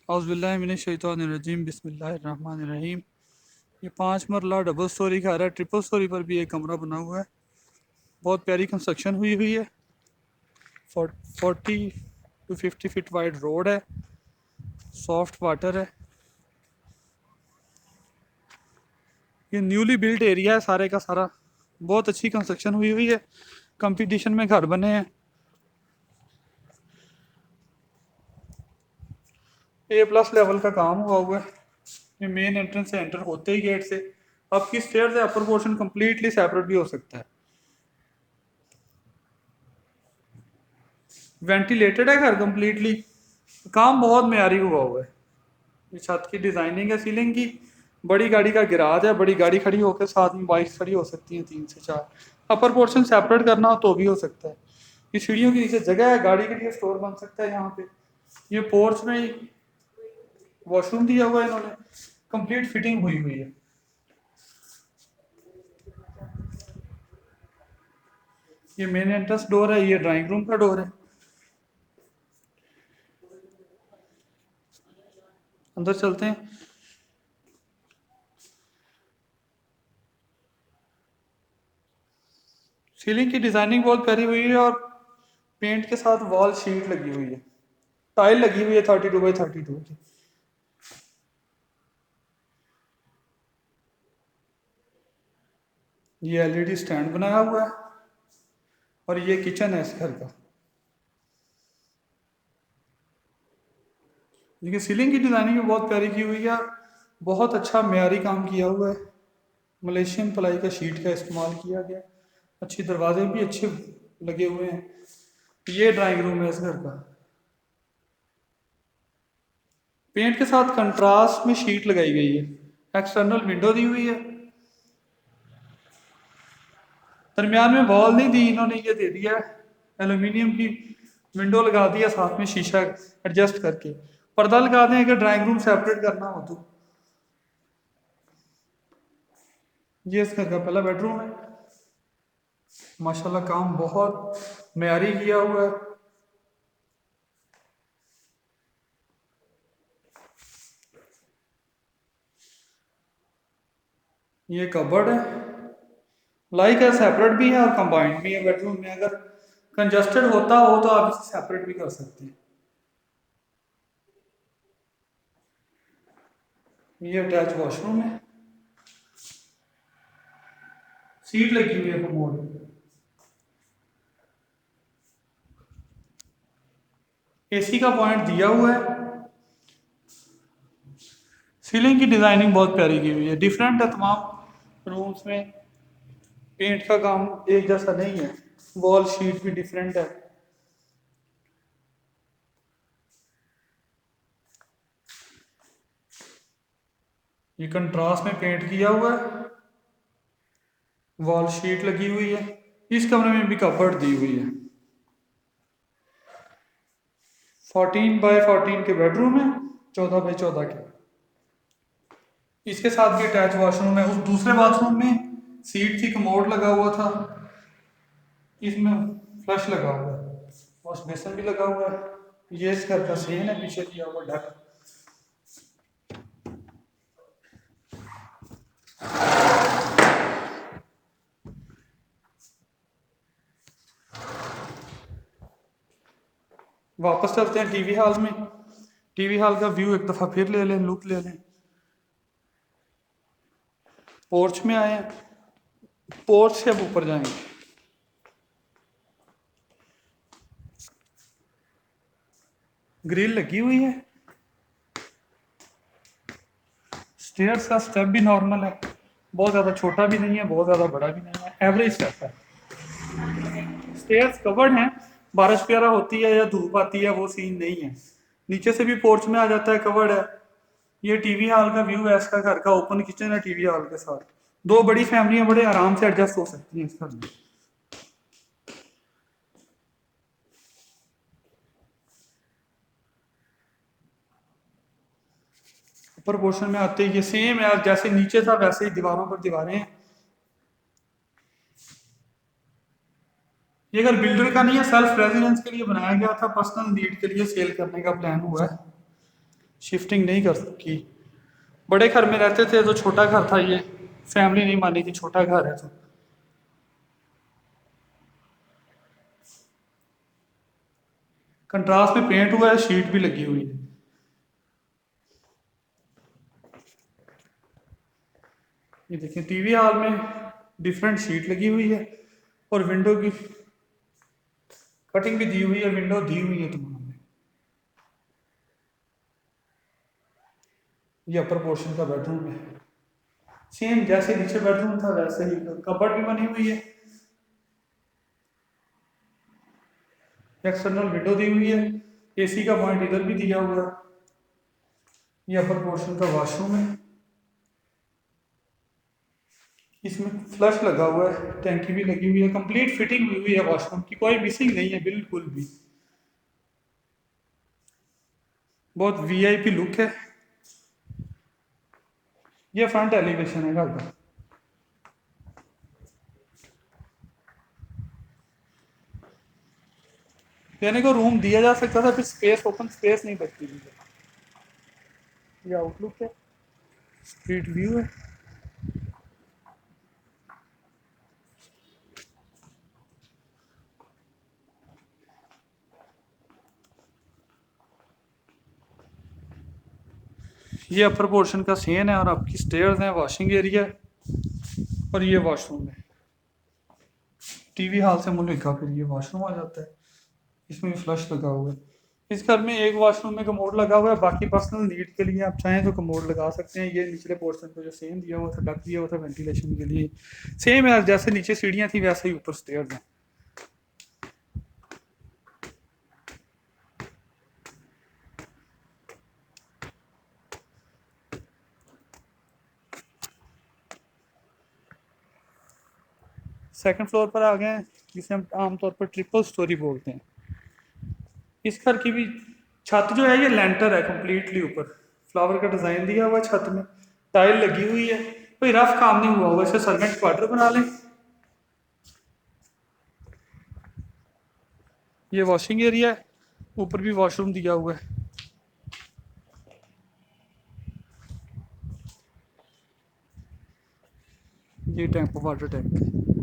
औज़ुबिल्लाहिमिनश्शैतानिर्रजीम बिस्मिल्लाहिर्रहमानिर्रहीम। ये 5 मरला डबल स्टोरी का आ रहा है। ट्रिपल स्टोरी पर भी एक कमरा बना हुआ है। बहुत प्यारी कंस्ट्रक्शन हुई हुई है। 40 to 50 फीट वाइड रोड है। सॉफ्ट वाटर है। ये न्यूली बिल्ट एरिया है सारे का सारा। बहुत अच्छी कंस्ट्रक्शन हुई हुई है। कंपटीशन में घर बने हैं। A+ लेवल का काम हुआ हुआ है। ये मेन एंट्रेंस से एंटर होते ही गेट से अब की स्टेयर से अपर पोर्शन कम्प्लीटली सेपरेट भी हो सकता है। वेंटिलेटेड है घर कम्प्लीटली। काम बहुत मेयारी हुआ हुआ है। ये छत की डिजाइनिंग है सीलिंग की। बड़ी गाड़ी का गिराज है। बड़ी गाड़ी खड़ी होकर साथ में बाइक खड़ी हो सकती हैं 3 से 4। अपर पोर्शन सेपरेट करना हो तो भी हो सकता है। ये सीढ़ियों के नीचे जगह है। गाड़ी के लिए स्टोर बन सकता है यहाँ पे। ये पोर्च में वॉशरूम दिया हुआ है इन्होंने। कंप्लीट फिटिंग हुई हुई है। ये मेन एंट्रेंस डोर है। ये ड्राइंग रूम का डोर है। अंदर चलते हैं। सीलिंग की डिजाइनिंग बहुत प्यारी हुई है और पेंट के साथ वॉल शीट लगी हुई है। टाइल लगी हुई है 32 बाई 32 की। ये LED स्टैंड बनाया हुआ है और ये किचन है इस घर का। देखिए सीलिंग की डिजाइनिंग भी बहुत प्यारी की हुई है। बहुत अच्छा मेयारी काम किया हुआ है। मलेशियन प्लाई का शीट का इस्तेमाल किया गया। अच्छी दरवाजे भी अच्छे लगे हुए हैं। ये ड्राइंग रूम है इस घर का। पेंट के साथ कंट्रास्ट में शीट लगाई गई है। एक्सटर्नल विंडो दी हुई है। दरमियान में वॉल नहीं दी इन्होंने, ये दे दिया एल्यूमिनियम की विंडो लगा दिया साथ में शीशा एडजस्ट करके। पर्दा लगा दें अगर ड्राइंग रूम सेपरेट करना हो तो। ये इस घर का पहला बेडरूम है। माशाल्लाह काम बहुत मेयारी किया हुआ है। ये कबर्ड है। लाइक है सेपरेट भी है और कंबाइंड भी है। बेडरूम में अगर कंजस्टेड होता हो तो आप इसे सेपरेट भी कर सकते हैं। ये अटैच वॉशरूम है। सीट लगी हुई है कमोड। AC का पॉइंट दिया हुआ है। सीलिंग की डिजाइनिंग बहुत प्यारी की हुई है। डिफरेंट है तमाम रूम्स में। पेंट का काम एक जैसा नहीं है। वॉल शीट भी डिफरेंट है। ये कंट्रास्ट में पेंट किया हुआ है। वॉल शीट लगी हुई है। इस कमरे में भी कबर्ड दी हुई है। 14 बाई 14 के बेडरूम है। 14 बाई 14 के। इसके साथ भी अटैच वॉशरूम है। उस दूसरे बाथरूम में सीट थी, कमोड लगा हुआ था। इसमें फ्लश लगा हुआ है। वॉश बेसिन भी लगा हुआ है। ये इस घर का सीन है पीछे दिया हुआ ढक। वापस चलते हैं टीवी हॉल में। टीवी हॉल का व्यू एक दफा फिर ले लें, लुक ले लें। पोर्च में आए हैं। पोर्च से अब ऊपर जाएंगे। ग्रिल लगी हुई है। स्टेयर्स का स्टेप भी नॉर्मल है। बहुत ज़्यादा छोटा भी नहीं है, बहुत ज़्यादा बड़ा भी नहीं है, एवरेज स्टेप है। स्टेयर्स कवर्ड हैं। बारिश वगैरह होती है या धूप आती है वो सीन नहीं है। नीचे से भी पोर्च में आ जाता है, कवर्ड है। ये टीवी हॉल का व्यू है इसका घर का। ओपन किचन है टीवी हॉल के साथ। दो बड़ी फैमिलियां बड़े आराम से एडजस्ट हो सकती हैं इस घर में। ऊपर पोर्शन में आते ही ये सेम है, जैसे नीचे था वैसे ही दीवारों पर दीवारें हैं। ये घर बिल्डर का नहीं है, सेल्फ रेजिडेंस के लिए बनाया गया था। पर्सनल नीड के लिए सेल करने का प्लान हुआ है। शिफ्टिंग नहीं कर सकी। बड़े घर में रहते थे तो छोटा घर था ये, फैमिली नहीं मानी कि छोटा घर है तो। कंट्रास्ट में पेंट हुआ है, शीट भी लगी हुई है। ये देखिए टीवी हॉल में डिफरेंट शीट लगी हुई है और विंडो की कटिंग भी दी हुई है, विंडो दी हुई है तमाम में। ये अपर पोर्शन का बेडरूम है, सेम जैसे नीचे बेडरूम था वैसे ही कबर्ड भी बनी हुई है, एक्सटर्नल विंडो दी हुई है, एसी का पॉइंट इधर भी दिया हुआ है। ये अपर पोर्शन का वॉशरूम है, इसमें फ्लश लगा हुआ है, टैंकी भी लगी हुई है, कंप्लीट फिटिंग हुई हुई है वॉशरूम की, कोई मिसिंग नहीं है बिल्कुल भी। बहुत वीआईपी लुक है। ये फ्रंट एलिवेशन है घर का। कहने को रूम दिया जा सकता था, फिर स्पेस ओपन स्पेस नहीं बचती थी। ये आउटलुक है, स्ट्रीट व्यू है। ये अपर पोर्शन का सीन है और आपकी स्टेयर्स हैं, वॉशिंग एरिया और ये वॉशरूम है। टीवी हॉल से मुंह लिखा फिर ये वॉशरूम आ जाता है, इसमें भी फ्लश लगा हुआ है। इस घर में एक वॉशरूम में कमोड लगा हुआ है, बाकी पर्सनल नीड के लिए आप चाहें तो कमोड लगा सकते हैं। ये निचले पोर्शन पे जो सेम दिया हुआ था, डक दिया हुआ था वेंटिलेशन के लिए, सेम है जैसे नीचे सीढ़ियाँ थी वैसे ही ऊपर स्टेयर्स हैं। सेकंड फ्लोर पर आ गए हैं, जिसे हम आमतौर पर ट्रिपल स्टोरी बोलते हैं। इस घर की भी छत जो है ये लेंटर है कंप्लीटली, ऊपर फ्लावर का डिजाइन दिया हुआ है, छत में टाइल लगी हुई है, कोई रफ काम नहीं हुआ हुआ, इसे सर्वेंट क्वार्टर बना लें। ये वॉशिंग एरिया है, ऊपर भी वॉशरूम दिया हुआ है। ये टैंक वाटर टैंक है।